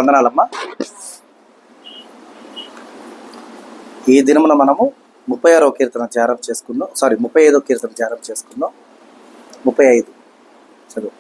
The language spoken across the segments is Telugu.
వందనాలమ్మా. ఈ దినమున మనము 36వ కీర్తన ధ్యానం చేసుకుందాం. 35వ కీర్తన ధ్యానం చేసుకుందాం. 35 చదువు.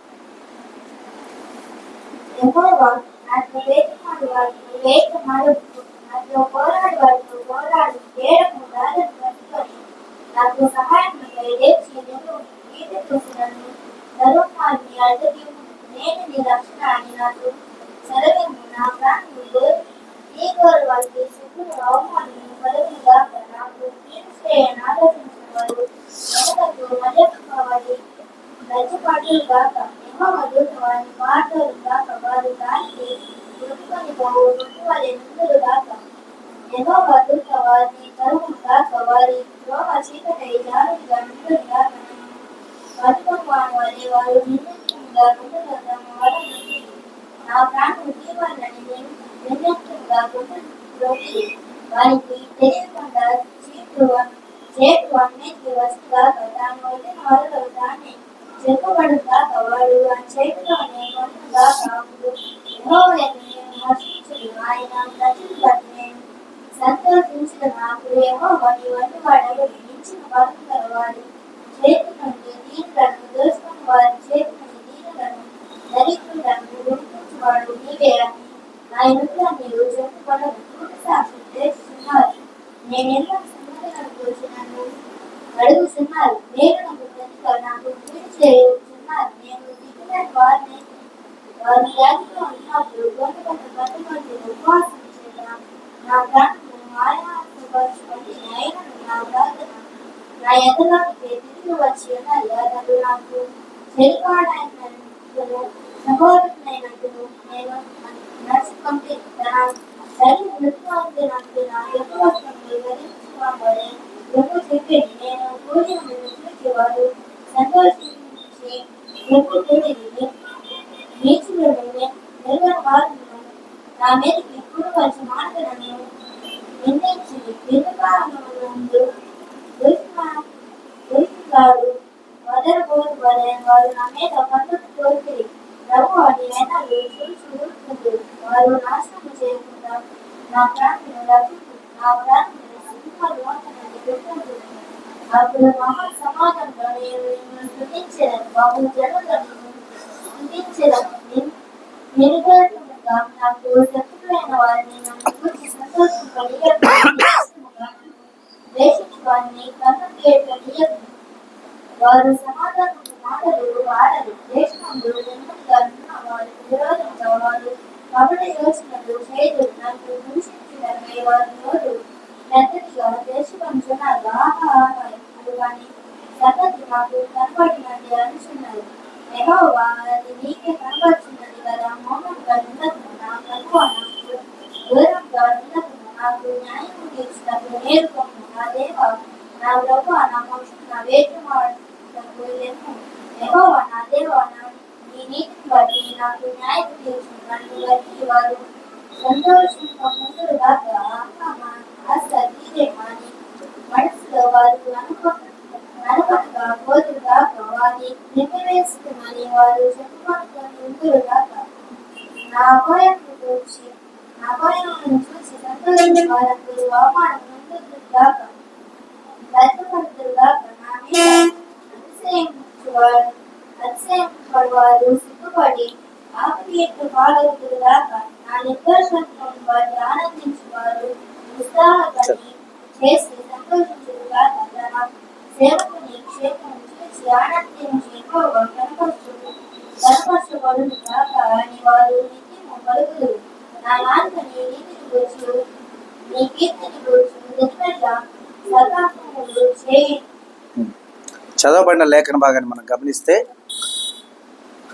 చదవబడిన లేఖన భాగాన్ని మనం గమనిస్తే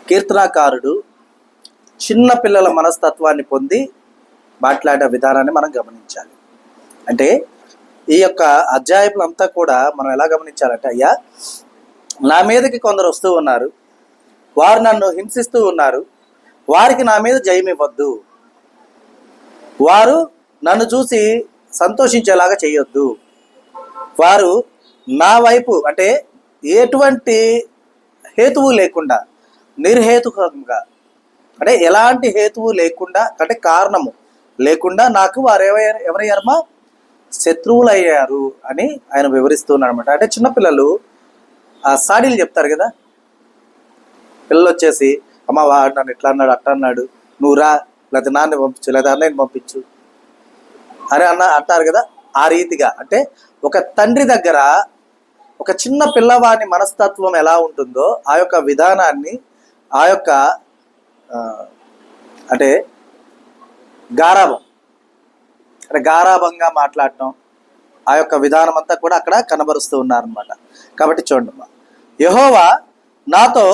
కీర్తనాకారుడు చిన్న పిల్లల మనస్తత్వాన్ని పొంది మాట్లాడిన విధానాన్ని మనం గమనించాలి. అంటే ఈ యొక్క అధ్యాయములంతా కూడా మనం ఎలా గమనించాలంటే, అయ్యా నా మీదకి కొందరు వస్తూ ఉన్నారు, వారు నన్ను హింసిస్తూ ఉన్నారు, వారికి నా మీద జయమివ్వద్దు, వారు నన్ను చూసి సంతోషించేలాగా చేయొద్దు, వారు నా వైపు అంటే ఎటువంటి హేతువు లేకుండా నిర్హేతుకంగా అంటే ఎలాంటి హేతువు లేకుండా, అంటే కారణము లేకుండా నాకు వారు ఎవరయ్యారమ్మా, శత్రువులు అయ్యారు అని ఆయన వివరిస్తున్నాడు అనమాట. అంటే చిన్నపిల్లలు సాడీలు చెప్తారు కదా, పిల్లలు వచ్చేసి అమ్మ వాడు నన్ను ఇట్లా అన్నాడు అట్లా అన్నాడు, నువ్వు రా, లేకపోతే నాన్న పంపించు, లేదా అన్నయ్యని పంపించు అని అంటారు కదా. ఆ రీతిగా అంటే ఒక తండ్రి దగ్గర ఒక చిన్న పిల్లవాని మనస్తత్వం ఎలా ఉంటుందో ఆ యొక్క విధానాన్ని, ఆ యొక్క అంటే గారాబం, అంటే గారాబంగా మాట్లాడటం, ఆ యొక్క విధానం అంతా కూడా అక్కడ కనబరుస్తూ ఉన్నారనమాట. కాబట్టి చూడమ్మా, యెహోవా నాతో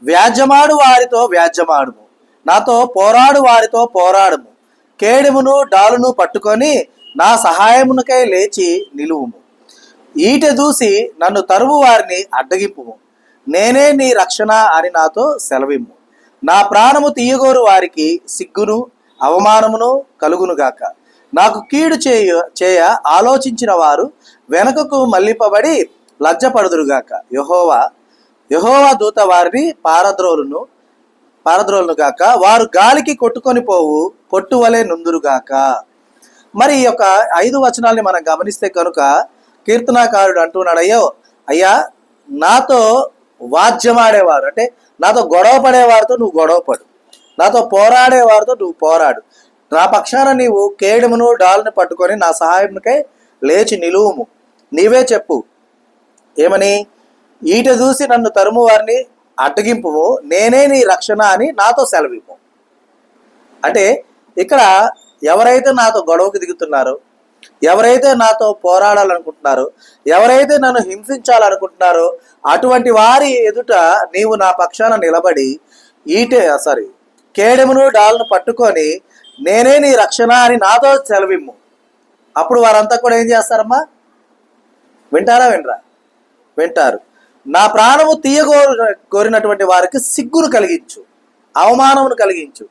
వ్యాజ్యమాడు వారితో వ్యాజ్యమాడుము, నాతో పోరాడు వారితో పోరాడుము, కేడుమును డాలును పట్టుకొని నా సహాయమునకై లేచి నిలువుము, ఈట దూసి నన్ను తరువు వారిని అడ్డగింపుము, నేనే నీ రక్షణ అని నాతో సెలవిమ్ము, నా ప్రాణము తీయగోరు వారికి సిగ్గును అవమానమును కలుగునుగాక, నాకు కీడు చేయ ఆలోచించిన వారు వెనకకు మళ్లింపబడి లజ్జపడుదురుగాక, యెహోవా దూత వారిని పారద్రోలును గాక, వారు గాలికి కొట్టుకొని పోవు పొట్టు వలె నుందురుగాక. మరి ఈ యొక్క 5 వచనాల్ని మనం గమనిస్తే కనుక కీర్తనాకారుడు అంటున్నాడు, అయ్యా నాతో వాద్యమాడేవారు, అంటే నాతో గొడవ పడేవారితో నువ్వు గొడవపడు, నాతో పోరాడేవారితో నువ్వు పోరాడు, నా పక్షాన నీవు కేడుమును డాలును పట్టుకొని నా సహాయమునికై లేచి నిలువుము, నీవే చెప్పు ఏమని, ఈట చూసి నన్ను తరుము వారిని అడ్డగింపుము, నేనే నీ రక్షణ అని నాతో సెలవిమ్ము. అంటే ఇక్కడ ఎవరైతే నాతో గొడవకు దిగుతున్నారో, ఎవరైతే నాతో పోరాడాలనుకుంటున్నారో, ఎవరైతే నన్ను హింసించాలనుకుంటున్నారో అటువంటి వారి ఎదుట నీవు నా పక్షాన నిలబడి కేడెమును డాల్ను పట్టుకొని నేనే నీ రక్షణ అని నాతో సెలవిమ్ము. అప్పుడు వారంతా కూడా ఏం చేస్తారమ్మా, వినరా? వింటారు. నా ప్రాణము కోరినటువంటి వారికి సిగ్గును కలిగించు, అవమానమును కలిగించు.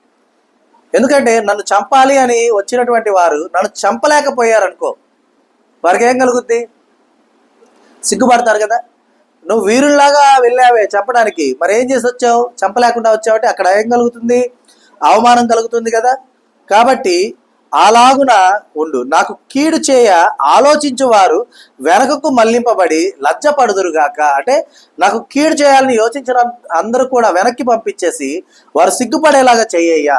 ఎందుకంటే నన్ను చంపాలి అని వచ్చినటువంటి వారు నన్ను చంపలేకపోయారనుకో, వారికి ఏం కలుగుద్ది, సిగ్గుపడతారు కదా. నువ్వు వీరుల్లాగా వెళ్ళావే చంపడానికి, మరి ఏం చేసి వచ్చావు, చంపలేకుండా వచ్చావంటే అక్కడ ఏం కలుగుతుంది, అవమానం కలుగుతుంది కదా. కాబట్టి అలాగున ఉండు, నాకు కీడు చేయ ఆలోచించువారు వెనకకు మళ్లింపబడి లజ్జపడుదురుగాక. అంటే నాకు కీడు చేయాలని యోచించిన అందరూ కూడా వెనక్కి పంపించేసి వారు సిగ్గుపడేలాగా చెయ్యయ్యా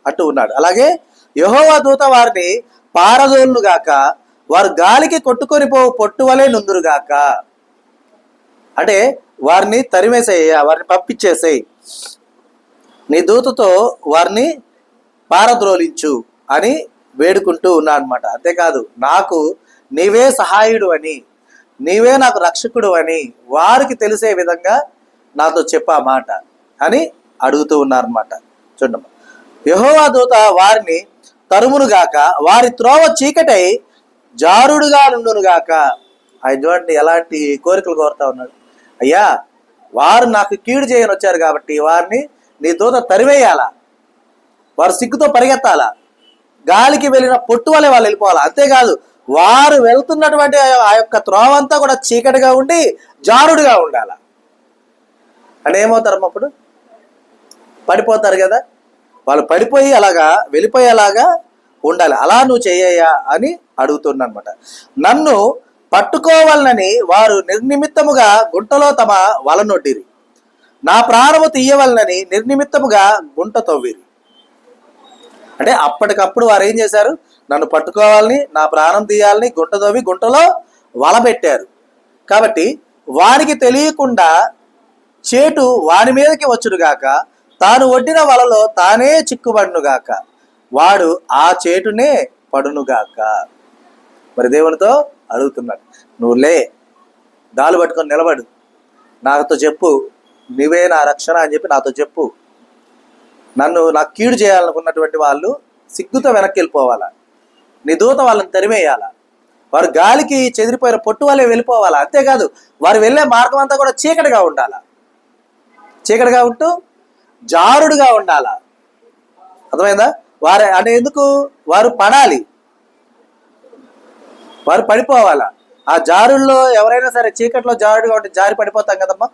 అంటూ ఉన్నాడు. అలాగే యెహోవా దూత వారిని పారదోలుగాక, వారు గాలికి కొట్టుకొని పోవు పొట్టు వలె నుందురుగాక. అంటే వారిని తరిమేసేయ్యా, వారిని పంపించేసేయి, నీ దూతతో వారిని పారద్రోలించు అని వేడుకుంటూ ఉన్నా అనమాట. అంతేకాదు, నాకు నీవే సహాయుడు అని, నీవే నాకు రక్షకుడు అని వారికి తెలిసే విధంగా నాతో చెప్పా మాట అని అడుగుతూ ఉన్నారన్నమాట. చూడమ్మా, యెహోవా దూత వారిని తరుమునుగాక, వారి త్రోవ చీకటై జారుడుగా నుండునుగాక. ఆయన చూడండి ఎలాంటి కోరికలు కోరుతా ఉన్నాడు. అయ్యా, వారు నాకు కీడు చేయని వచ్చారు కాబట్టి వారిని నీ దూత తరివేయాలా, వారు సిగ్గుతో పరిగెత్తాలా, గాలికి వెళ్ళిన పొట్టు వలె వాళ్ళు వెళ్ళిపోవాలా. అంతేకాదు, వారు వెళ్తున్నటువంటి ఆ యొక్క త్రోవంతా కూడా చీకటిగా ఉండి జారుడుగా ఉండాల. అంటే ఏమవుతారు అప్పుడు, పడిపోతారు కదా. వాళ్ళు పడిపోయి అలాగా వెళ్ళిపోయేలాగా ఉండాలి. అలా నువ్వు చెయ్యయ్యా అని అడుగుతున్నా అనమాట. నన్ను పట్టుకోవాలని వారు నిర్నిమిత్తముగా గుంటలో తమ వలనొడ్డిరి, నా ప్రాణము తీయవలనని నిర్నిమిత్తముగా గుంట తవ్విరి. అంటే అప్పటికప్పుడు వారు ఏం చేశారు, నన్ను పట్టుకోవాలని, నా ప్రాణం తీయాలని గుంట తవ్వి గుంటలో వల పెట్టారు. కాబట్టి వారికి తెలియకుండా చేటు వాని మీదకి వచ్చునుగాక, తాను ఒడ్డిన వలలో తానే చిక్కుబడునుగాక, వాడు ఆ చేటునే పడునుగాక. మరి దేవునితో అడుగుతున్నాడు, నువ్వు లే, గాలు పట్టుకొని నిలబడు, నాతో చెప్పు, నీవే నా రక్షణ అని చెప్పి నాతో చెప్పు. నాకు కీడు చేయాలనుకున్నటువంటి వాళ్ళు సిగ్గుతో వెనక్కి వెళ్ళిపోవాలా, నీ దూత వాళ్ళని తరిమేయాలా, వారు గాలికి చెదిరిపోయిన పొట్టు వాళ్ళే వెళ్ళిపోవాలా. అంతేకాదు, వారు వెళ్ళే మార్గం అంతా కూడా చీకటిగా ఉండాలా, చీకటిగా ఉంటూ జారుడుగా ఉండాలా. అర్థమైందా? వారు అంటే ఎందుకు, వారు పడాలి, వారు పడిపోవాలా. ఆ జారుల్లో ఎవరైనా సరే చీకట్లో జారుడుగా ఉంటే జారి పడిపోతాం కదమ్మా,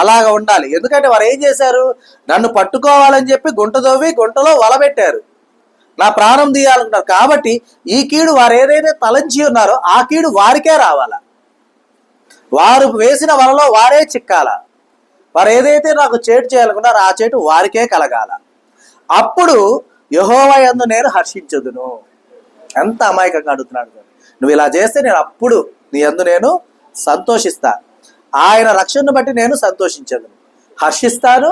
అలాగ ఉండాలి. ఎందుకంటే వారు ఏం చేశారు, నన్ను పట్టుకోవాలని చెప్పి గుంట దోవి గుంటలో వల పెట్టారు, నా ప్రాణం తీయాలనుకున్నారు. కాబట్టి ఈ కీడు వారు ఏదైతే తలంచి ఉన్నారో ఆ కీడు వారికే రావాలా, వారు వేసిన వలలో వారే చిక్కాల, వారు ఏదైతే నాకు చేటు చేయాలనుకున్నారో ఆ చేటు వారికే కలగాల. అప్పుడు యెహోవా యందు నేను హర్షించదును. ఎంత అమాయకంగా అడుగుతున్నాడు. నువ్వు ఇలా చేస్తే నేను అప్పుడు నీ యందు నేను సంతోషిస్తా. ఆయన రక్షణను బట్టి నేను సంతోషించదును, హర్షిస్తాను,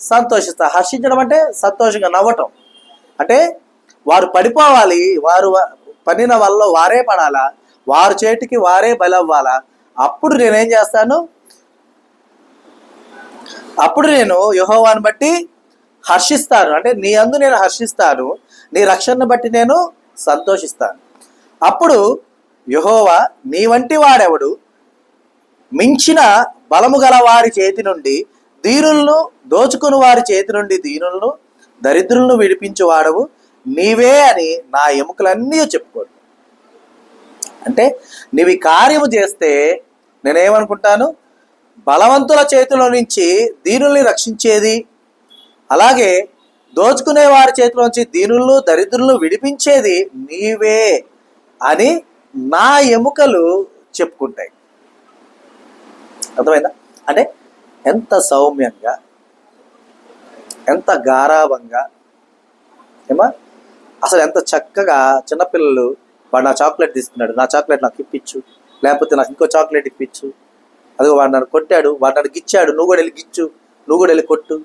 సంతోషిస్తా. హర్షించడం అంటే సంతోషంగా నవ్వటం. అంటే వారు పడిపోవాలి, వారు పనిన వల్ల వారే పడాలా, వారి చేతికి వారే బలవ్వాలా. అప్పుడు నేనేం చేస్తాను, అప్పుడు నేను యెహోవాను బట్టి హర్షిస్తాను. అంటే నీ యందు నేను హర్షిస్తాను, నీ రక్షణను బట్టి నేను సంతోషిస్తాను. అప్పుడు యెహోవా నీ వంటి వాడెవడు, మించిన బలము గల వారి చేతి నుండి దీనులను, దోచుకుని వారి చేతి నుండి దీనులను, దరిద్రులను విడిపించువాడవు నీవే అని నా ఎముకలన్నీ చెప్పుకోడు. అంటే నీవి కార్యము చేస్తే నేనేమనుకుంటాను, బలవంతుల చేతిలో నుంచి దీనుల్ని రక్షించేది, అలాగే దోచుకునే వారి చేతిలో నుంచి దీనులను, దరిద్రులను విడిపించేది నీవే అని నా ఎముకలు చెప్పుకుంటాయి. అర్థమైందా? అంటే ఎంత సౌమ్యంగా, ఎంత గారాభంగా, ఏమా అసలు ఎంత చక్కగా చిన్నపిల్లలు, వాడు నా చాక్లెట్ తీసుకున్నాడు, నా చాక్లెట్ నాకు ఇప్పించు, లేకపోతే నాకు ఇంకో చాక్లెట్ ఇప్పించు, అదిగో వాడు నన్ను కొట్టాడు, వాడు నన్ను గిచ్చాడు, నువ్వు కూడా వెళ్ళి గిచ్చు, నువ్వు కూడా వెళ్ళి కొట్టు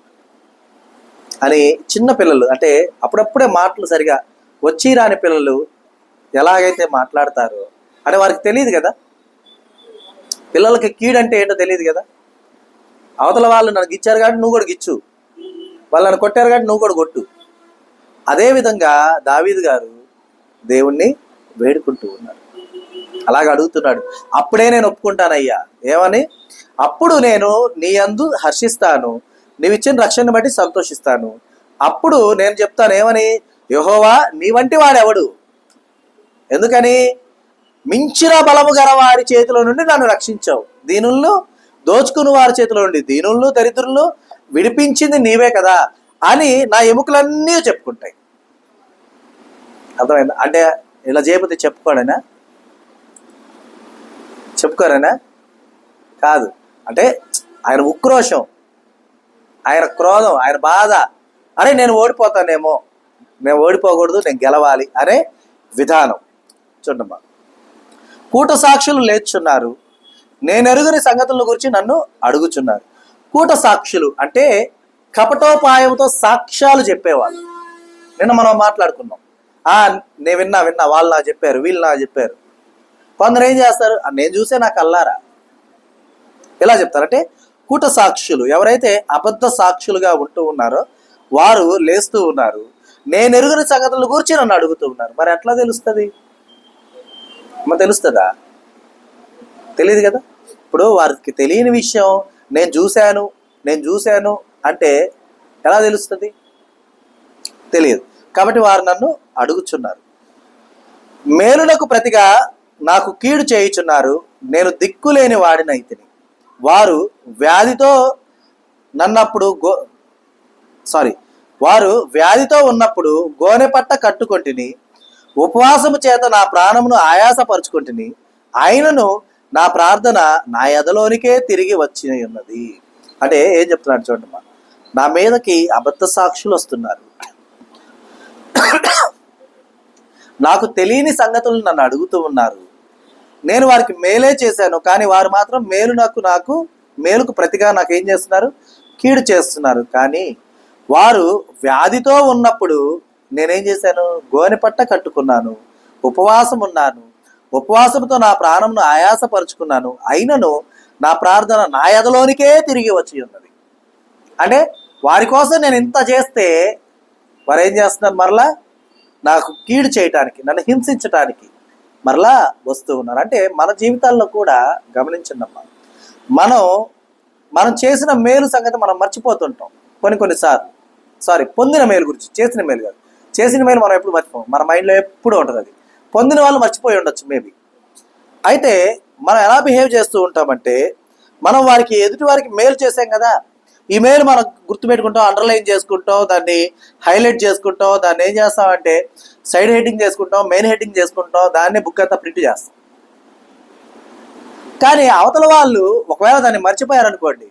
అని చిన్న పిల్లలు, అంటే అప్పుడప్పుడే మాటలు సరిగా వచ్చి రాని పిల్లలు ఎలాగైతే మాట్లాడతారో అని వారికి తెలియదు కదా. పిల్లలకి కీడంటే ఏంటో తెలియదు కదా. అవతల వాళ్ళు నన్ను గిచ్చారు కాబట్టి నువ్వు కూడా గిచ్చు, వాళ్ళు నన్ను కొట్టారు కాబట్టి నువ్వు కూడా కొట్టు. అదేవిధంగా దావీదు గారు దేవుణ్ణి వేడుకుంటూ ఉన్నాడు, అలాగ అడుగుతున్నాడు. అప్పుడే నేను ఒప్పుకుంటానయ్యా, ఏమని, అప్పుడు నేను నీ యందు హర్షిస్తాను, నీవు ఇచ్చిన రక్షణను బట్టి సంతోషిస్తాను. అప్పుడు నేను చెప్తాను ఏమని, యెహోవా నీ వంటి వాడెవడు, ఎందుకని, మించిన బలము గల వారి చేతిలో నుండి నన్ను రక్షించావు, దీనులను దోచుకుని వారి చేతిలో నుండి దీనులను, దరిద్రులను విడిపించింది నీవే కదా అని నా ఎముకలన్నీ చెప్పుకుంటాయి. అర్థమైందా? అంటే ఇలా చేయకపోతే చెప్పుకోడనా, చెప్పుకోరనా? కాదు. అంటే ఆయన ఉక్రోషం, ఆయన క్రోధం, ఆయన బాధ, అరే నేను ఓడిపోతానేమో, నేను ఓడిపోకూడదు, నేను గెలవాలి అనే విధానం. చూడమ్మా, కూట సాక్షులు లేచున్నారు, నేను ఎరుగని సంగతుల గురించి నన్ను అడుగుచున్నారు. కూట సాక్షులు అంటే కపటోపాయంతో సాక్ష్యాలు చెప్పేవాళ్ళు. నిన్న మనం మాట్లాడుకున్నాం, నేను విన్నా, వాళ్ళు నాకు చెప్పారు, వీళ్ళు నాకు చెప్పారు. కొందరు ఏం చేస్తారు, నేను చూసే నాకు అల్లారా, ఇలా చెప్తారంటే కూట సాక్షులు ఎవరైతే అబద్ధ సాక్షులుగా ఉంటూ ఉన్నారో వారు లేస్తూ ఉన్నారు, నేను ఎరుగని సంగతుల గురించి నన్ను అడుగుతూ ఉన్నారు. మరి ఎట్లా తెలుస్తుంది? తెలుస్తుందా? తెలియదు కదా. ఇప్పుడు వారికి తెలియని విషయం నేను చూశాను అంటే ఎలా తెలుస్తుంది? తెలియదు. కాబట్టి వారు నన్ను అడుగుచున్నారు. మేలునకు ప్రతిగా నాకు కీడు చేయుచున్నారు, నేను దిక్కులేని వాడినైతిని. వారు వ్యాధితో ఉన్నప్పుడు గోనె పట్ట కట్టుకొంటిని, ఉపవాసము చేత నా ప్రాణమును ఆయాసపరుచుకొంటిని, అయినను నా ప్రార్థన నా ఎదలోనికే తిరిగి వచ్చి ఉన్నది. అంటే ఏం చెప్తున్నాడు చూడండి, నా మీదకి అబద్ధ సాక్షులు వస్తున్నారు, నాకు తెలియని సంగతులు నన్ను అడుగుతూ ఉన్నారు, నేను వారికి మేలే చేశాను, కానీ వారు మాత్రం మేలుకు ప్రతిగా నాకేం చేస్తున్నారు, కీడు చేస్తున్నారు. కానీ వారు వ్యాధితో ఉన్నప్పుడు నేనేం చేశాను, గోనె పట్ట కట్టుకున్నాను, ఉపవాసం ఉన్నాను, ఉపవాసంతో నా ప్రాణంను ఆయాసపరుచుకున్నాను, అయినను నా ప్రార్థన నా ఎదలోనికే తిరిగి వచ్చి ఉన్నది. అంటే వారి కోసం నేను ఇంత చేస్తే వారు ఏం చేస్తున్నారు, మరలా నాకు కీడు చేయటానికి, నన్ను హింసించటానికి మరలా వస్తూ ఉన్నారు. అంటే మన జీవితాల్లో కూడా గమనించండమ్మా, మనం చేసిన మేలు సంగతి మనం మర్చిపోతుంటాం కొన్నిసార్లు. పొందిన మేలు గురించి, చేసిన మేలు కాదు. చేసిన మేలు మనం ఎప్పుడు మర్చిపోం, మన మైండ్లో ఎప్పుడు ఉంటుంది అది. పొందిన వాళ్ళు మర్చిపోయి ఉండొచ్చు మేబీ. అయితే మనం ఎలా బిహేవ్ చేస్తూ ఉంటామంటే, మనం ఎదుటి వారికి మేలు చేసాం కదా, ఈ మేలు మనం గుర్తుపెట్టుకుంటాం, అండర్లైన్ చేసుకుంటాం, దాన్ని హైలైట్ చేసుకుంటాం, దాన్ని ఏం చేస్తామంటే సైడ్ హెడ్డింగ్ చేసుకుంటాం, మెయిన్ హెడ్డింగ్ చేసుకుంటాం, దాన్ని బుక్ అంతా ప్రింట్ చేస్తాం. కానీ అవతల వాళ్ళు ఒకవేళ దాన్ని మర్చిపోయారనుకోండి,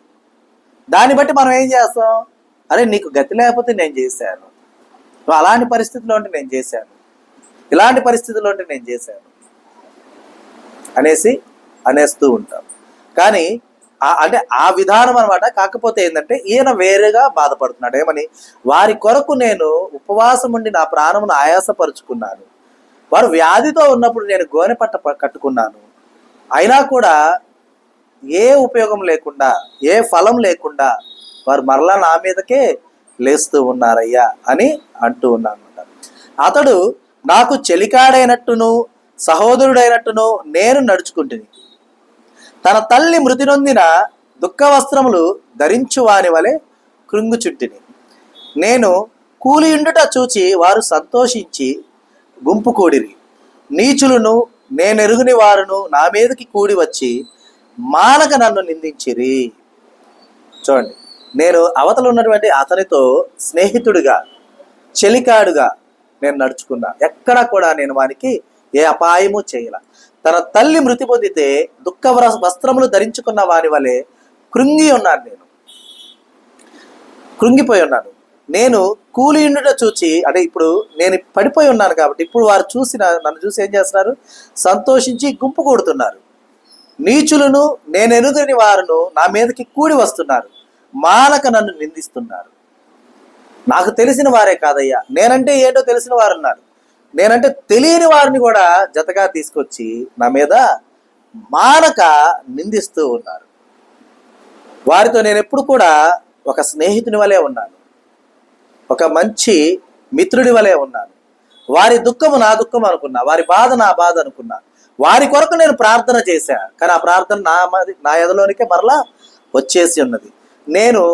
దాన్ని బట్టి మనం ఏం చేస్తాం, అరే నీకు గతి లేకపోతే నేను చేశాను, నువ్వు అలాంటి పరిస్థితిలో ఉంటే నేను చేశాను, ఇలాంటి పరిస్థితుల్లో ఉంటే నేను చేశాను అనేస్తూ ఉంటాం. కానీ అంటే ఆ విధానం అనమాట. కాకపోతే ఏంటంటే ఈయన వేరేగా బాధపడుతున్నాడు. ఏమని? వారి కొరకు నేను ఉపవాసం ఉండి నా ప్రాణమును ఆయాసపరుచుకున్నాను, వారు వ్యాధితో ఉన్నప్పుడు నేను గోనె పట్ట కట్టుకున్నాను, అయినా కూడా ఏ ఉపయోగం లేకుండా, ఏ ఫలం లేకుండా వారు మరలా నా మీదకే లేస్తూ ఉన్నారయ్యా అని అంటూ ఉన్నాను అనమాట. అతడు నాకు చెలికాడైనట్టును సహోదరుడైనట్టును నేను నడుచుకుంటుని, తన తల్లి మృతి నొందిన దుఃఖ వస్త్రములు ధరించు వాని వలె కృంగుచుంటిని. నేను కూలియుండుట చూచి వారు సంతోషించి గుంపు కూడిరి. నీచులను నేనెరుగుని వారును నా మీదకి కూడి వచ్చి మానక నన్ను నిందించిరి. చూడండి, నేను అవతల ఉన్నటువంటి అతనితో స్నేహితుడిగా, చెలికాడుగా నేను నడుచుకున్నా. ఎక్కడా కూడా నేను వానికి ఏ అపాయము చేయల. తన తల్లి మృతి పొందితే దుఃఖ వస్త్రములు ధరించుకున్న వాని వలె కృంగి ఉన్నాను, నేను కృంగిపోయి ఉన్నాను. నేను కూలియుండుట చూచి, అంటే ఇప్పుడు నేను పడిపోయి ఉన్నాను కాబట్టి ఇప్పుడు వారు నన్ను చూసి ఏం చేస్తున్నారు? సంతోషించి గుంపు కూడుతున్నారు. నీచులను నేను ఎరుగని వారును నా మీదకి కూడి వస్తున్నారు, మానక నన్ను నిందిస్తున్నారు. నాకు తెలిసిన వారే కాదయ్యా, నేనంటే ఏంటో తెలిసిన వారు ఉన్నారు, నేనంటే తెలియని వారిని కూడా జతగా తీసుకొచ్చి నా మీద మానక నిందిస్తూ ఉన్నారు. వారితో నేను ఎప్పుడు కూడా ఒక స్నేహితుని వలె ఉన్నాను, ఒక మంచి మిత్రుడి వలె ఉన్నాను. వారి దుఃఖము నా దుఃఖం అనుకున్నా, వారి బాధ నా బాధ అనుకున్నా. వారి కొరకు నేను ప్రార్థన చేశా, కానీ ఆ ప్రార్థన నా ఎదలోనికే మరలా వచ్చేసి ఉన్నది. నేను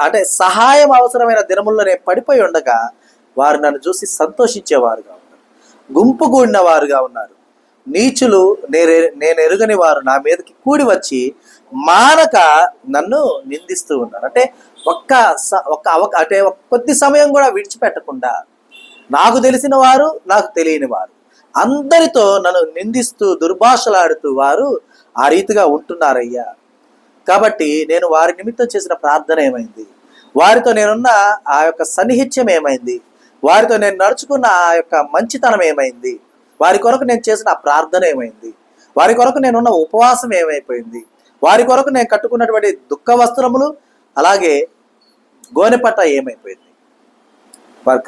అంటే సహాయం అవసరమైన దినముల్లో నేను పడిపోయి ఉండగా వారు నన్ను చూసి సంతోషించేవారుగా ఉన్నారు, గుంపు కూడిన వారుగా ఉన్నారు. నీచులు నేను ఎరుగని వారు నా మీదకి కూడి వచ్చి మానక నన్ను నిందిస్తూ ఉన్నారు. అంటే కొద్ది సమయం కూడా విడిచిపెట్టకుండా నాకు తెలిసిన వారు, నాకు తెలియని వారు అందరితో నన్ను నిందిస్తూ దుర్భాషలాడుతూ వారు ఆ రీతిగా ఉంటున్నారయ్యా. కాబట్టి నేను వారి నిమిత్తం చేసిన ప్రార్థన ఏమైంది? వారితో నేనున్న ఆ యొక్క సన్నిహిత్యం ఏమైంది? వారితో నేను నడుచుకున్న ఆ యొక్క మంచితనం ఏమైంది? వారి కొరకు నేను చేసిన ఆ ప్రార్థన ఏమైంది? వారి కొరకు నేనున్న ఉపవాసం ఏమైపోయింది? వారి కొరకు నేను కట్టుకున్నటువంటి దుఃఖ వస్త్రములు, అలాగే గోనెపట్ట ఏమైపోయింది?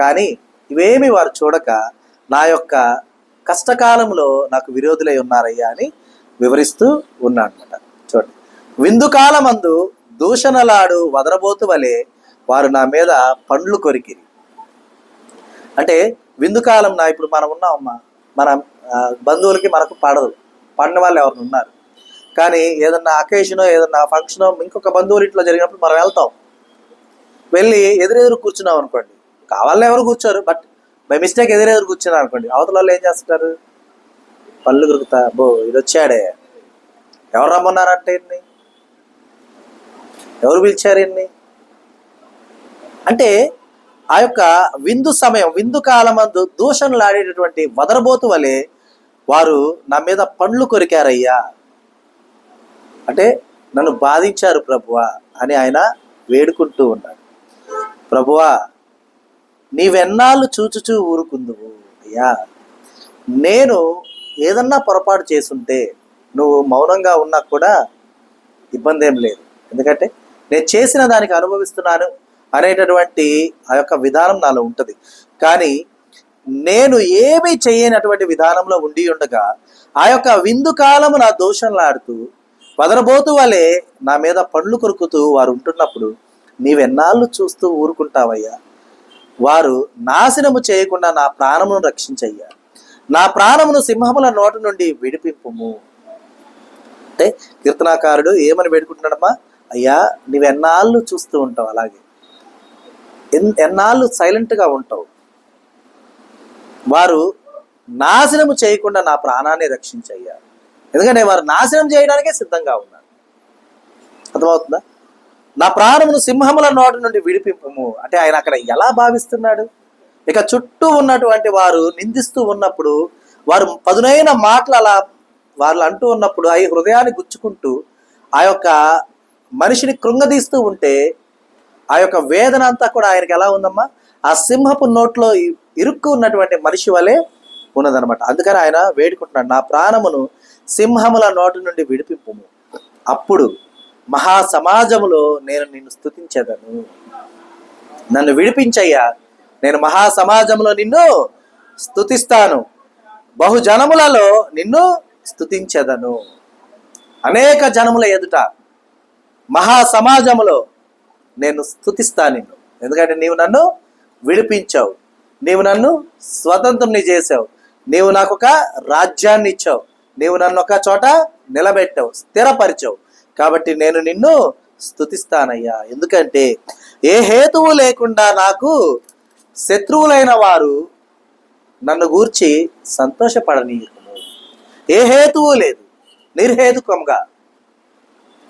కానీ ఇవేమి వారు చూడక నా యొక్క కష్టకాలంలో నాకు విరోధులై ఉన్నారయ్యా అని వివరిస్తూ ఉన్నాడు అనమాట. చూడండి, విందుకాలమందు దూషణలాడు వదరబోతు వలె వారు నా మీద పండ్లు కొరికిరి. అంటే విందుకాలం, ఇప్పుడు మనం ఉన్నామమ్మా, మన బంధువులకి మనకు పడిన వాళ్ళు ఎవరు ఉన్నారు, కానీ ఏదన్నా అకేషనో ఏదన్నా ఫంక్షనో ఇంకొక బంధువులు ఇంట్లో జరిగినప్పుడు మనం వెళ్తాం. వెళ్ళి ఎదురెదురు కూర్చున్నాం అనుకోండి, కావాలని ఎవరు కూర్చోరు, బట్ బై మిస్టేక్ ఎదురెదురు కూర్చున్నాం అనుకోండి, అవతల వాళ్ళు ఏం చేస్తుంటారు? పళ్ళు కొరుకుతా, ఇది వచ్చాడే, ఎవరు రమ్మన్నారంటే ఇన్ని, ఎవరు పిలిచారు ఇన్ని అంటే ఆ యొక్క విందు సమయం, విందు కాలమందు దూషణలాడేటటువంటి వదరబోతు వలె వారు నా మీద పండ్లు కొరికారయ్యా. అంటే నన్ను బాధించారు ప్రభువా అని ఆయన వేడుకుంటూ ఉన్నాడు. ప్రభువా, నీవెన్నాళ్ళు చూచుచూ ఊరుకుందువు అయ్యా. నేను ఏదన్నా పొరపాటు చేసుంటే నువ్వు మౌనంగా ఉన్నా కూడా ఇబ్బంది ఏం లేదు, ఎందుకంటే నేను చేసిన దానికి అనుభవిస్తున్నాను అనేటటువంటి ఆ యొక్క విధానం నాలో ఉంటుంది. కానీ నేను ఏమీ చేయనటువంటి విధానంలో ఉండి ఉండగా ఆ యొక్క విందు కాలము నా దోషంలాడుతూ వదరబోతు వలె నా మీద పండ్లు కొరుకుతూ వారు ఉంటున్నప్పుడు నీవెన్నాళ్ళు చూస్తూ ఊరుకుంటావయ్యా? వారు నాశనము చేయకుండా నా ప్రాణమును రక్షించయ్యా, నా ప్రాణమును సింహముల నోటి నుండి విడిపింపుము. అంటే కీర్తనాకారుడు ఏమని వేడుకుంటున్నాడమ్మా? అయ్యా, నీవెన్నాళ్ళు చూస్తూ ఉంటావు, అలాగే ఎన్నాళ్ళు సైలెంట్గా ఉంటావు, వారు నాశనము చేయకుండా నా ప్రాణాన్ని రక్షించయ్యా. ఎందుకంటే వారు నాశనం చేయడానికే సిద్ధంగా ఉన్నారు. అర్థమవుతుందా? నా ప్రాణమును సింహముల నోటి నుండి విడిపింపము అంటే ఆయన అక్కడ ఎలా భావిస్తున్నాడు? ఇక చుట్టూ ఉన్నటువంటి వారు నిందిస్తూ ఉన్నప్పుడు, వారు పదునైన మాటలు అలా వాళ్ళు అంటూ ఉన్నప్పుడు అవి హృదయాన్ని గుచ్చుకుంటూ ఆ యొక్క మనిషిని కృంగదీస్తూ ఉంటే ఆ యొక్క వేదన అంతా కూడా ఆయనకి ఎలా ఉందమ్మా? ఆ సింహపు నోట్లో ఇరుక్కు ఉన్నటువంటి మనిషి వలె ఉన్నదనమాట. అందుకని ఆయన వేడుకుంటున్నాడు, నా ప్రాణమును సింహముల నోటి నుండి విడిపింపుము, అప్పుడు మహా సమాజములో నేను నిన్ను స్తుతించెదను. నన్ను విడిపించయ్యా, నేను మహా సమాజంలో నిన్ను స్తుతిస్తాను, బహుజనములలో నిన్ను స్తుతించెదను. అనేక జనముల ఎదుట మహా సమాజములో నేను స్తుతిస్తాను నిన్ను. ఎందుకంటే నీవు నన్ను విడిపించావు, నీవు నన్ను స్వతంత్రుని చేసావు, నీవు నాకు ఒక రాజ్యాన్ని ఇచ్చావు, నీవు నన్ను ఒక చోట నిలబెట్టావు, స్థిరపరిచావు. కాబట్టి నేను నిన్ను స్తుతిస్తానయ్యా. ఎందుకంటే ఏ హేతువు లేకుండా నాకు శత్రువులైన వారు నన్ను గూర్చి సంతోషపడనీయకుము. ఏ హేతువు లేదు, నిర్హేతుకంగా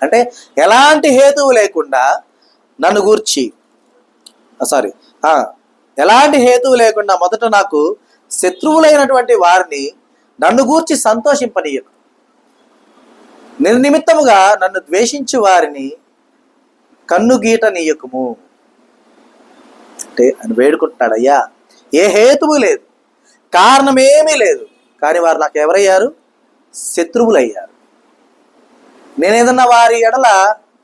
అంటే ఎలాంటి హేతువు లేకుండా నన్ను గూర్చి ఎలాంటి హేతువు లేకుండా మొదట నాకు శత్రువులైనటువంటి వారిని నన్ను గూర్చి సంతోషింపనీయకు. నిర్నిమిత్తముగా నన్ను ద్వేషించు వారిని కన్ను గీటనీయకుము. అంటే అని వేడుకుంటున్నాడు, అయ్యా ఏ హేతువు లేదు, కారణమేమీ లేదు, కానీ వారు నాకు ఎవరయ్యారు? శత్రువులయ్యారు. నేనేదన్నా వారి ఎడల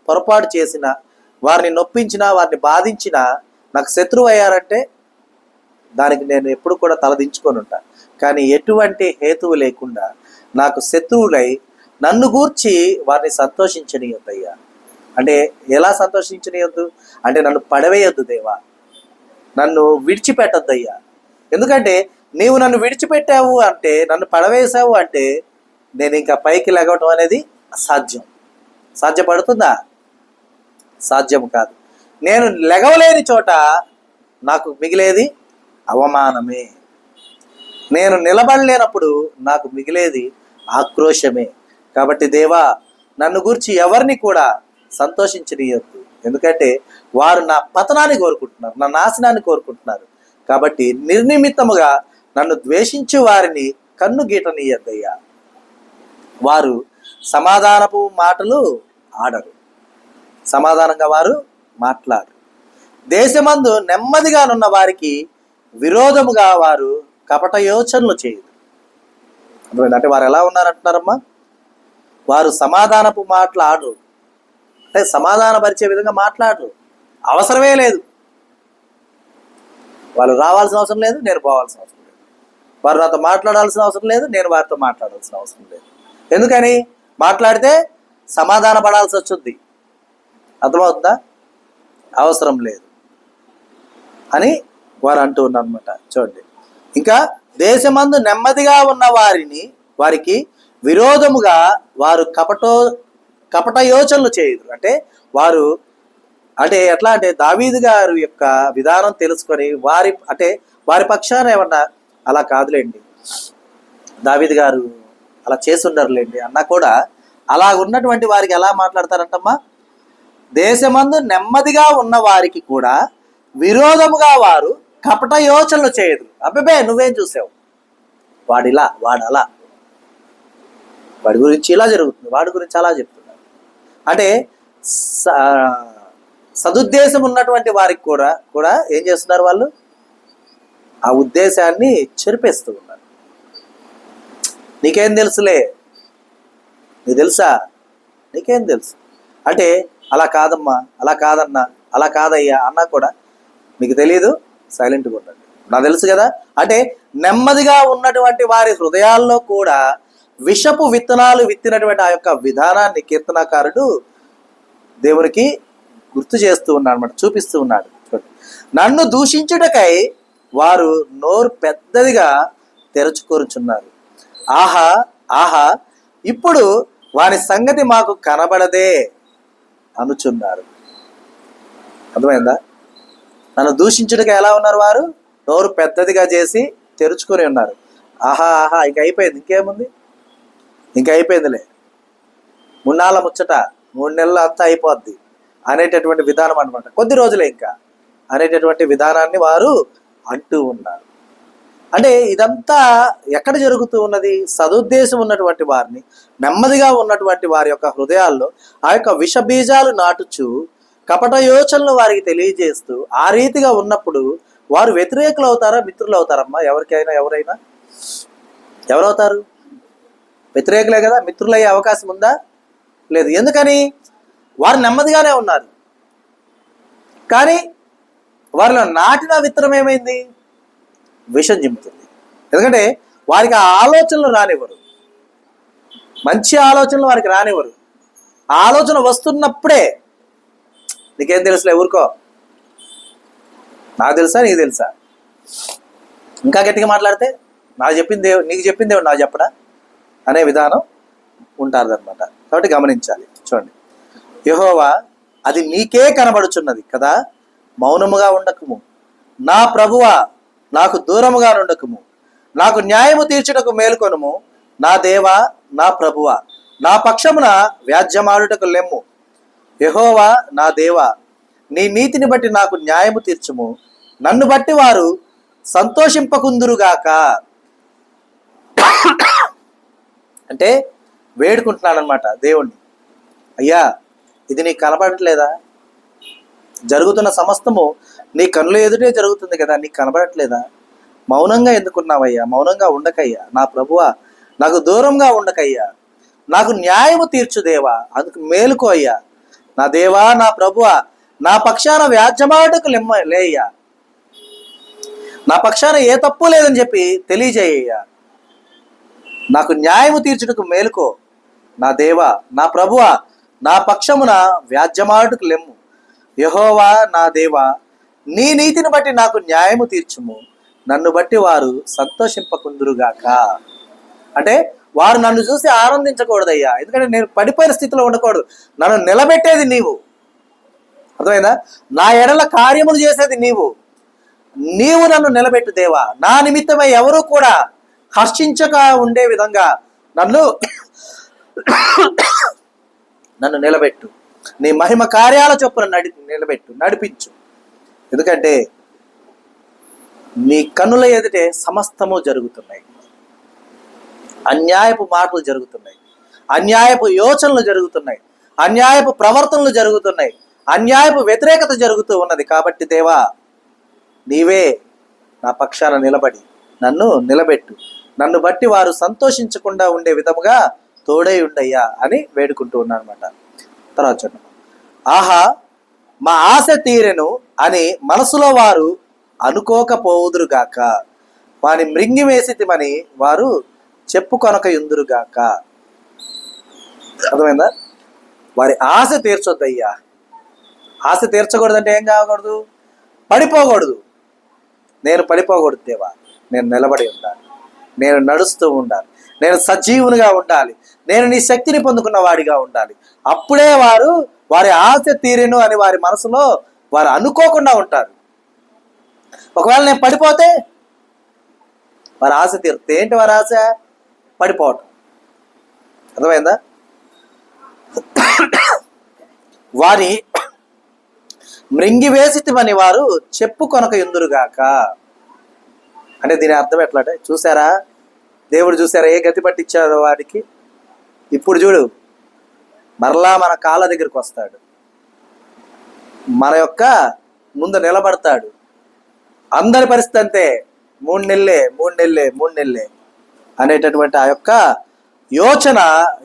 పొరపాటు చేసినా, వారిని నొప్పించినా, వారిని బాధించినా నాకు శత్రువు అయ్యారంటే దానికి నేను ఎప్పుడు కూడా తలదించుకొని ఉంటాను. కానీ ఎటువంటి హేతువు లేకుండా నాకు శత్రువులై నన్ను గూర్చి వారిని సంతోషించనీయొద్దయ్యా. అంటే ఎలా సంతోషించనీయొద్దు అంటే నన్ను పడవేయొద్దు దేవా, నన్ను విడిచిపెట్టొద్దయ్యా. ఎందుకంటే నీవు నన్ను విడిచిపెట్టావు అంటే, నన్ను పడవేసావు అంటే నేను ఇంకా పైకి లెగవటం అనేది అసాధ్యం. సాధ్యపడుతుందా? సాధ్యం కాదు. నేను లెగవలేని చోట నాకు మిగిలేది అవమానమే. నేను నిలబడలేనప్పుడు నాకు మిగిలేది ఆక్రోశమే. కాబట్టి దేవా, నన్ను గురించి ఎవరిని కూడా సంతోషించనీయొద్దు. ఎందుకంటే వారు నా పతనాన్ని కోరుకుంటున్నారు, నా నాశనాన్ని కోరుకుంటున్నారు. కాబట్టి నిర్నిమిత్తముగా నన్ను ద్వేషించు వారిని కన్ను గీటనీయద్దయ్యా. వారు సమాధానపు మాటలు ఆడరు, సమాధానంగా వారు మాట్లాడరు. దేశమందు నెమ్మదిగానున్న వారికి విరోధముగా వారు కపట యోచనలు చేయరు. అంటే వారు ఎలా ఉన్నారంటున్నారమ్మా? వారు సమాధానపు మాటలు ఆడరు, అంటే సమాధానపరిచే విధంగా మాట్లాడరు. అవసరమే లేదు, వాళ్ళు రావాల్సిన అవసరం లేదు, నేను పోవాల్సిన అవసరం లేదు. వారు నాతో మాట్లాడాల్సిన అవసరం లేదు, నేను వారితో మాట్లాడాల్సిన అవసరం లేదు. ఎందుకని? మాట్లాడితే సమాధాన పడాల్సి వచ్చింది. అర్థమవుతుందా? అవసరం లేదు అని వారు అంటూ ఉన్నారు అనమాట. చూడండి, ఇంకా దేశమందు నెమ్మదిగా ఉన్న వారికి విరోధముగా వారు కపట యోచనలు చేయరు. అంటే వారు ఎట్లా అంటే దావీదు గారు యొక్క విధానం తెలుసుకొని వారి పక్షాన ఏమన్నా అలా కాదులేండి, దావీదు గారు అలా చేసుండరులేండి అన్నా కూడా అలా ఉన్నటువంటి వారికి ఎలా మాట్లాడతారంటమ్మా? దేశమందు నెమ్మదిగా ఉన్న వారికి కూడా విరోధముగా వారు కపట యోచనలు చేయదు. అబ్బే నువ్వేం చూసావు, వాడిలా వాడలా, వాడి గురించి ఇలా జరుగుతుంది, వాడి గురించి అలా చెప్తున్నారు. అంటే సదుద్దేశం ఉన్నటువంటి వారికి కూడా ఏం చేస్తున్నారు? వాళ్ళు ఆ ఉద్దేశాన్ని చెరిపేస్తూ ఉన్నారు. నీకేం తెలుసులే, నీకు తెలుసా, నీకేం తెలుసు అంటే అలా కాదమ్మా, అలా కాదన్నా, అలా కాదయ్యా అన్నా కూడా మీకు తెలియదు, సైలెంట్గా ఉండండి, నాకు తెలుసు కదా. అంటే నెమ్మదిగా ఉన్నటువంటి వారి హృదయాల్లో కూడా విషపు విత్తనాలు విత్తినటువంటి ఆ యొక్క విధానాన్ని కీర్తనాకారుడు దేవునికి గుర్తు చేస్తూ ఉన్నాడు అన్నమాట, చూపిస్తూ ఉన్నాడు. నన్ను దూషించుటకై వారు నోరు పెద్దదిగా తెరుచుకొరుచున్నారు. ఆహా ఆహా, ఇప్పుడు వారి సంగతి మాకు కనబడదే అనుచున్నారు. అర్థమైందా? నన్ను దూషించుటకు ఎలా ఉన్నారు? వారు నోరు పెద్దదిగా చేసి తెరుచుకొని ఉన్నారు. ఆహా ఆహా, ఇక అయిపోయింది, ఇంకేముంది, ఇంకా అయిపోయిందిలే, 3 నెలల ముచ్చట, 3 నెలలు అంతా అయిపోద్ది అనేటటువంటి విధానం అనమాట. కొద్ది రోజులే ఇంకా అనేటటువంటి విధానాన్ని వారు అంటూ ఉన్నారు. అంటే ఇదంతా ఎక్కడ జరుగుతూ ఉన్నది? సదుద్దేశం ఉన్నటువంటి వారిని, నెమ్మదిగా ఉన్నటువంటి వారి యొక్క హృదయాల్లో ఆ యొక్క విష బీజాలు నాటుచు కపట యోచనలు వారికి తెలియజేస్తూ, ఆ రీతిగా ఉన్నప్పుడు వారు వ్యతిరేకులు అవుతారా, మిత్రులు అవుతారమ్మా? ఎవరైనా ఎవరవుతారు? వ్యతిరేకులే కదా. మిత్రులయ్యే అవకాశం ఉందా? లేదు. ఎందుకని? వారు నెమ్మదిగానే ఉన్నారు, కానీ వారిలో నాటిన విత్తనం ఏమైంది? విషం జిమ్ముతుంది. ఎందుకంటే వారికి ఆ ఆలోచనలు రానివ్వరు, మంచి ఆలోచనలు వారికి రానివ్వరు. ఆ ఆలోచన వస్తున్నప్పుడే నీకేం తెలుసులే, ఊరుకో, నాకు తెలుసా నీకు తెలుసా, ఇంకా గట్టిగా మాట్లాడితే నాకు చెప్పింది దేవుడు, నీకు చెప్పింది దేవుడు నాకు చెప్పడా అనే విధానం ఉంటారన్నమాట. కాబట్టి గమనించాలి. చూడండి, యెహోవా అది నీకే కనబడుచున్నది కదా, మౌనముగా ఉండకము. నా ప్రభువా నాకు దూరముగా నుండకము. నాకు న్యాయము తీర్చుటకు మేలుకొనుము. నా దేవా నా ప్రభువా నా పక్షమున వ్యాజ్యమాడుటకు లెమ్ము. యెహోవా నా దేవా నీ నీతిని బట్టి నాకు న్యాయము తీర్చుము. నన్ను బట్టి వారు సంతోషింపకుందురుగాక. అంటే వేడుకుంటున్నాడు అనమాట దేవుణ్ణి. అయ్యా, ఇది నీకు కనపడట్లేదా? జరుగుతున్న సమస్తము నీ కన్నుల ఎదుటే జరుగుతుంది కదా, నీకు కనబడట్లేదా? మౌనంగా ఎందుకున్నావయ్యా? మౌనంగా ఉండకయ్యా. నా ప్రభువా నాకు దూరంగా ఉండకయ్యా. నాకు న్యాయము తీర్చు దేవా, అందుకు మేలుకో అయ్యా. నా దేవా నా ప్రభువా నా పక్షాన వ్యాజ్యమాడుటకు లేయ్యా. నా పక్షాన ఏ తప్పు లేదని చెప్పి తెలియజేయ్యా. నాకు న్యాయము తీర్చుటకు మేలుకో. నా దేవా నా ప్రభువా నా పక్షమున వ్యాజ్యమాడుటకు లెమ్ము. యెహోవా నా దేవా నీ నీతిని బట్టి నాకు న్యాయము తీర్చుము. నన్ను బట్టి వారు సంతోషింపకుందురుగాక. అంటే వారు నన్ను చూసి ఆనందించకూడదయ్యా, ఎందుకంటే నేను పడిపోయిన స్థితిలో ఉండకూడదు. నన్ను నిలబెట్టేది నీవు, అర్థమైందా? నా ఎడల కార్యములు చేసేది నీవు. నీవు నన్ను నిలబెట్టు దేవా. నా నిమిత్తమై ఎవరు కూడా హర్షించక ఉండే విధంగా నన్ను నిలబెట్టు. నీ మహిమ కార్యాల చొప్పున నడిపించు. ఎందుకంటే నీ కన్నుల ఎదుటే సమస్తము జరుగుతున్నాయి. అన్యాయపు మాటలు జరుగుతున్నాయి, అన్యాయపు యోచనలు జరుగుతున్నాయి, అన్యాయపు ప్రవర్తనలు జరుగుతున్నాయి, అన్యాయపు వ్యతిరేకత జరుగుతూ ఉన్నది. కాబట్టి దేవా నీవే నా పక్షాన నిలబడి నన్ను నిలబెట్టు. నన్ను బట్టి వారు సంతోషించకుండా ఉండే విధముగా తోడై ఉండయ్యా అని వేడుకుంటూ ఉన్నాను అనమాట. తర్వాత చూడండి, ఆహా మా ఆశ తీరెను అని మనసులో వారు అనుకోకపోదురుగాక. వాని మృంగి వేసితిమని వారు చెప్పుకొనక యుందురుగాక. అర్థమైందా? వారి ఆశ తీర్చొద్దయ్యా. ఆశ తీర్చకూడదంటే ఏం కాకూడదు? పడిపోకూడదు. నేను పడిపోకూడదు దేవా. నేను నిలబడి ఉండాలి, నేను నడుస్తూ ఉండాలి, నేను సజీవునిగా ఉండాలి, నేను నీ శక్తిని పొందుకున్న వాడిగా ఉండాలి. అప్పుడే వారి ఆశ తీరెను అని వారి మనసులో వారు అనుకోకుండా ఉంటారు. ఒకవేళ నేను పడిపోతే వారి ఆశ తీరుతే ఏంటి? వారి ఆశ పడిపోవటం. అర్థమైందా? వారి మృంగి వేసితిమని వారు చెప్పుకొనక యుందురుగాక. అంటే దీని అర్థం ఎట్లా అంటే, చూసారా దేవుడు, చూసారా ఏ గతి పట్టించాడో వాడికి. ఇప్పుడు చూడు, మరలా మన కాళ్ళ దగ్గరికి వస్తాడు, మన యొక్క ముందు నిలబడతాడు. అందరి పరిస్థితి అంతే, 3 నెలలే అనేటటువంటి ఆ యొక్క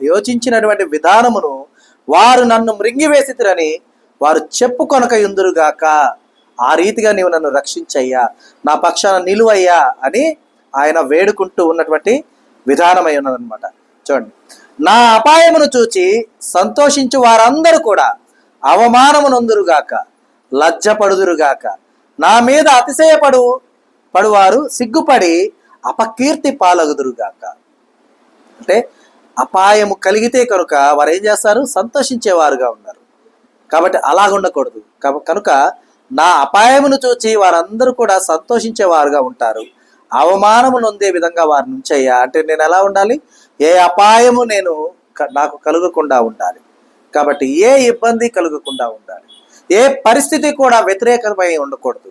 యోచించినటువంటి విధానమును వారు నన్ను మృంగివేసితిరని వారు చెప్పుకొనక యుందురుగాక. ఆ రీతిగా నీవు నన్ను రక్షించయ్యా, నా పక్షాన నిలువయ్యా అని ఆయన వేడుకుంటూ ఉన్నటువంటి విధానమై ఉన్నదనమాట. చూడండి, నా అపాయమును చూచి సంతోషించు వారందరూ కూడా అవమానమునందురుగాక, లజ్జపడుదురుగాక. నా మీద పడువారు సిగ్గుపడి అపకీర్తి పాలగుదురుగాక. అంటే అపాయము కలిగితే కనుక వారు ఏం చేస్తారు? సంతోషించేవారుగా ఉన్నారు. కాబట్టి అలాగ ఉండకూడదు. కనుక నా అపాయమును చూచి వారందరూ కూడా సంతోషించేవారుగా ఉంటారు. అవమానము నొందే విధంగా వారిని ఉంచయ్యా. అంటే నేను ఎలా ఉండాలి? ఏ అపాయము నాకు కలుగకుండా ఉండాలి. కాబట్టి ఏ ఇబ్బంది కలుగకుండా ఉండాలి, ఏ పరిస్థితి కూడా వ్యతిరేకమై ఉండకూడదు.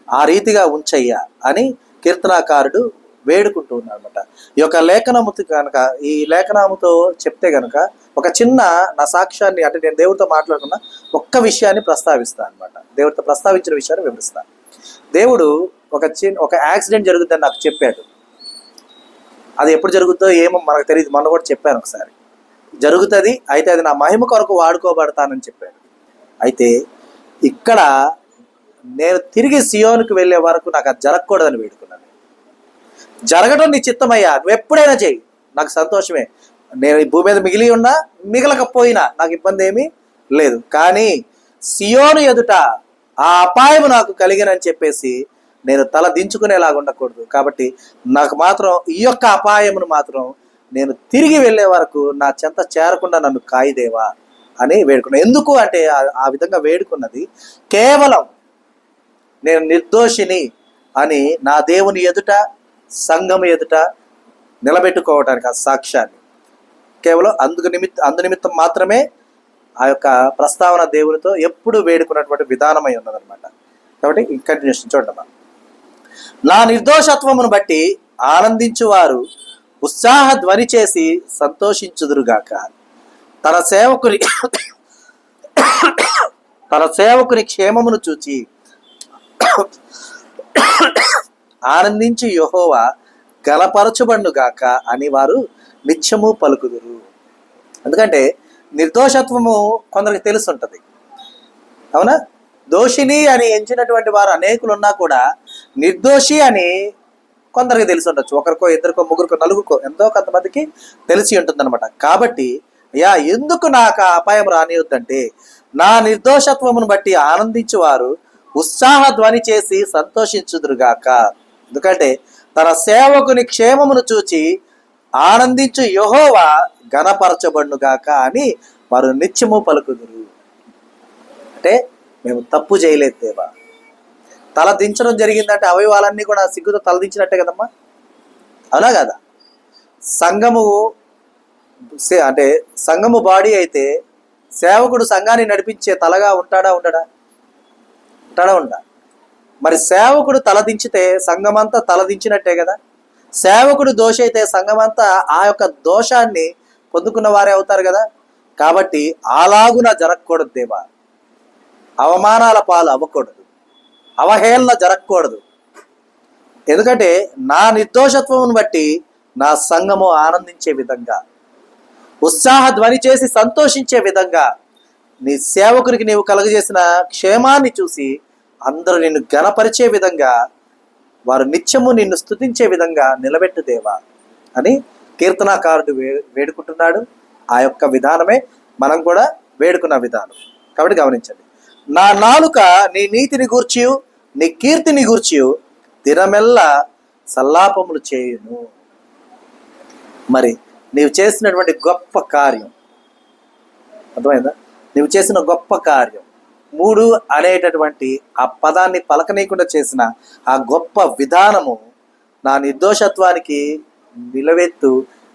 ఆ రీతిగా ఉంచయ్యా అని కీర్తనాకారుడు వేడుకుంటూ ఉన్నాడు అనమాట. ఈ యొక్క లేఖనముతో కనుక, ఈ లేఖనముతో చెప్తే కనుక ఒక చిన్న నా సాక్ష్యాన్ని, అంటే నేను దేవుడితో మాట్లాడుకున్న ఒక్క విషయాన్ని ప్రస్తావిస్తాను అనమాట. దేవుడితో ప్రస్తావించిన విషయాన్ని వివరిస్తాను. దేవుడు ఒక యాక్సిడెంట్ జరుగుతుందని నాకు చెప్పాడు. అది ఎప్పుడు జరుగుతుందో ఏమో మనకు తెలియదు. మొన్న కూడా చెప్పాను ఒకసారి. జరుగుతుంది, అయితే అది నా మహిమ కొరకు వాడుకోబడతానని చెప్పాడు. అయితే ఇక్కడ నేను తిరిగి సియోనుకు వెళ్ళే వరకు నాకు అది జరగకూడదని వేడుకున్నాను. జరగడం నీ చిత్తమయ్యా, నువ్వు ఎప్పుడైనా చెయ్యి, నాకు సంతోషమే. నేను ఈ భూమి మీద మిగిలి ఉన్నా మిగలకపోయినా నాకు ఇబ్బంది ఏమీ లేదు. కానీ సియోను ఎదుట ఆ అపాయం నాకు కలిగినని చెప్పేసి నేను తల దించుకునేలాగా ఉండకూడదు. కాబట్టి నాకు మాత్రం ఈ యొక్క అపాయమును మాత్రం నేను తిరిగి వెళ్ళే వరకు నా చెంత చేరకుండా నన్ను కాయిదేవా అని వేడుకున్నాను. ఎందుకు అంటే ఆ విధంగా వేడుకున్నది కేవలం నేను నిర్దోషిని అని నా దేవుని ఎదుట, సంఘం ఎదుట నిలబెట్టుకోవటానికి, ఆ సాక్ష్యాన్ని కేవలం అందు నిమిత్తం మాత్రమే ఆ యొక్క ప్రస్తావన దేవునితో ఎప్పుడు వేడుకున్నటువంటి విధానమై ఉన్నదనమాట. కాబట్టి కంటిన్యూషన్ చూడమ్మా. నా నిర్దోషత్వమును బట్టి ఆనందించువారు ఉత్సాహ ధ్వని చేసి సంతోషించుదురుగాక. తన సేవకుని క్షేమమును చూచి ఆనందించి యెహోవా గలపరచుబడుగాక అని వారు నిత్యము పలుకుదురు. ఎందుకంటే నిర్దోషత్వము కొందరికి తెలుసుంటది, అవునా? దోషిని అని ఎంచినటువంటి వారు అనేకులు ఉన్నా కూడా నిర్దోషి అని కొందరికి తెలిసి ఉండొచ్చు. ఒకరికో, ఇద్దరికో, ముగ్గురికో, నలుగురికో, ఎంతో కొంతమందికి తెలిసి ఉంటుందన్నమాట. కాబట్టి అయ్యా, ఎందుకు నాకు ఆ అపాయం రానియొద్దంటే నా నిర్దోషత్వమును బట్టి ఆనందించువారు ఉత్సాహ ధ్వని చేసి సంతోషించుదురుగాక. ఎందుకంటే తన సేవకుని క్షేమమును చూచి ఆనందించు యెహోవా ఘనపరచబడుగాక అని వారు నిత్యము పలుకుదురు. అంటే మేము తప్పు చేయలేదు దేవా, తల దించడం జరిగిందంటే అవయవాలన్నీ కూడా సిగ్గుతో తలదించినట్టే కదమ్మా, అవునా కదా? సంఘము బాడీ అయితే సేవకుడు సంఘాన్ని నడిపించే తలగా ఉంటాడా? ఉండడా? మరి సేవకుడు తలదించితే సంఘమంతా తలదించినట్టే కదా. సేవకుడు దోష అయితే సంఘమంతా ఆ యొక్క దోషాన్ని పొందుకున్న వారే అవుతారు కదా. కాబట్టి అలాగున జరగకూడదు దేవా, అవమానాల పాలు అవ్వకూడదు, అవహేళన జరగకూడదు. ఎందుకంటే నా నిర్దోషత్వమును బట్టి నా సంఘము ఆనందించే విధంగా, ఉత్సాహ ధ్వని చేసి సంతోషించే విధంగా, నీ సేవకునికి నీవు కలుగజేసిన క్షేమాన్ని చూసి అందరూ నిన్ను ఘనపరిచే విధంగా, వారు నిత్యము నిన్ను స్తుతించే విధంగా నిలబెట్టు దేవా అని కీర్తనాకారుడు వేడుకుంటున్నాడు. ఆ యొక్క విధానమే మనం కూడా వేడుకున్న విధానం. కాబట్టి గమనించండి. నా నాలుక నీ నీతిని గూర్చియు నీ కీర్తిని గూర్చియు దినమెల్లా సల్లాపములు చేయును. మరి నీవు చేసినటువంటి గొప్ప కార్యం అర్థమైందా? నీవు చేసిన గొప్ప కార్యం, 3 అనేటటువంటి ఆ పదాన్ని పలకనీయకుండా చేసిన ఆ గొప్ప విధానము నా నిర్దోషత్వానికి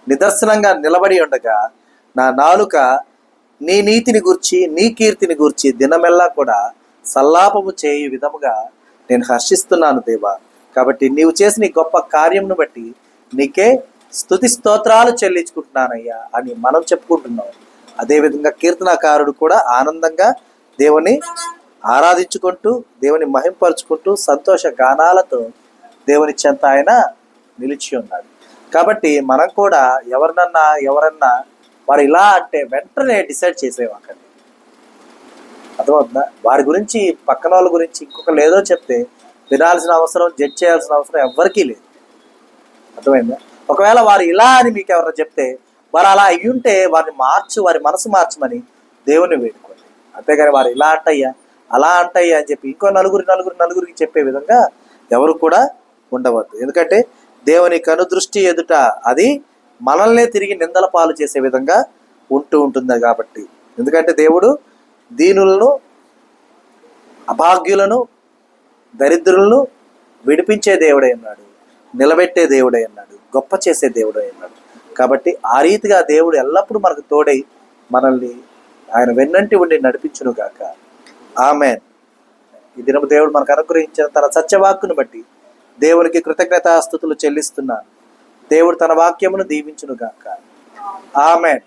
నిదర్శనంగా నిలబడి ఉండగా, నా నాలుక నీ నీతిని గూర్చి నీ కీర్తిని గూర్చి దినమెల్లా కూడా సల్లాపము చేయు విధముగా నేను హర్షిస్తున్నాను దేవా. కాబట్టి నీవు చేసిన ఈ గొప్ప కార్యంను బట్టి నీకే స్తుతి స్తోత్రాలు చెల్లించుకుంటున్నానయ్యా అని మనం చెప్పుకుంటున్నాం. అదేవిధంగా కీర్తనాకారుడు కూడా ఆనందంగా దేవుని ఆరాధించుకుంటూ, దేవుని మహింపరుచుకుంటూ, సంతోష గానాలతో దేవుని చెంత ఆయన నిలిచి ఉన్నాడు. కాబట్టి మనం కూడా ఎవరన్నా వారు ఇలా అంటే వెంటనే డిసైడ్ చేసేవాకండి. అర్థమవుతుందా? వారి గురించి, పక్కన వాళ్ళ గురించి ఇంకొకరు ఏదో చెప్తే వినాల్సిన అవసరం, జడ్జ్ చేయాల్సిన అవసరం ఎవ్వరికీ లేదు. అర్థమైందా? ఒకవేళ వారు ఇలా అని మీకు ఎవరైనా చెప్తే, వారు అలా అయ్యుంటే వారి మనసు మార్చమని దేవుని వేడుకోండి. అంతేగాని వారు ఇలా అంటయ్యా, అలా అంటయ్యా అని చెప్పి ఇంకో నలుగురికి చెప్పే విధంగా ఎవరు కూడా ఉండవద్దు. ఎందుకంటే దేవుని కనుదృష్టి ఎదుట అది మనల్నే తిరిగి నిందల పాలు చేసే విధంగా ఉంటుంది కాబట్టి. ఎందుకంటే దేవుడు దీనులను, అభాగ్యులను, దరిద్రులను విడిపించే దేవుడై ఉన్నాడు. నిలబెట్టే దేవుడై ఉన్నాడు, గొప్ప చేసే దేవుడై ఉన్నాడు. కాబట్టి ఆ రీతిగా దేవుడు ఎల్లప్పుడూ మనకు తోడై మనల్ని ఆయన వెన్నంటి ఉండి నడిపించును గాక. ఆమేన్. ఈ దినము దేవుడు మనకు అనుగ్రహించిన తన సత్యవాక్కును బట్టి దేవునికి కృతజ్ఞతాస్తుతులు చెల్లిస్తున్నాను. దేవుడు తన వాక్యమును దీవించును గాక. ఆమేన్.